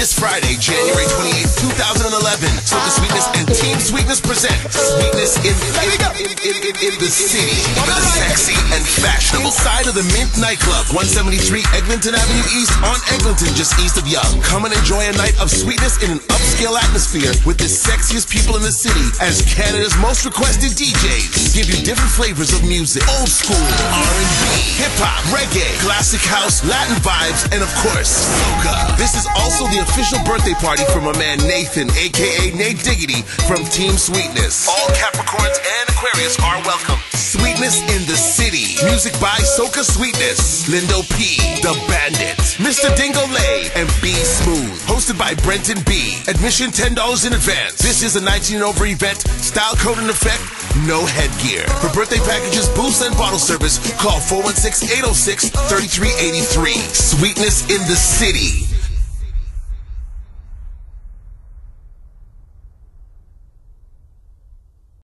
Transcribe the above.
This Friday, January 28th, 2011, Soca Sweetness and Team Sweetness present Sweetness in the City. The sexy and fashionable side of the Mint nightclub, 173 Eglinton Avenue East on Eglinton, just east of Yonge. Come and enjoy a night of sweetness in an upscale atmosphere with the sexiest people in the city as Canada's most requested DJs. Give you different flavors of music: old school, R&B, hip-hop, reggae, classic house, Latin vibes, and of course, soca. This is also the official birthday party for my man Nathan, aka Nate Diggity, from Team Sweetness. All Capricorns and Aquarius are welcome. Sweetness in the City. Music by Soca Sweetness, Lindo P, The Bandit, Mr. Dingo Lay, and B Smooth. Hosted by Brenton B. Admission $10 in advance. This is a 19 and over event. Style code in effect. No headgear. For birthday packages, booths, and bottle service, call 416-806-3383. Sweetness in the City.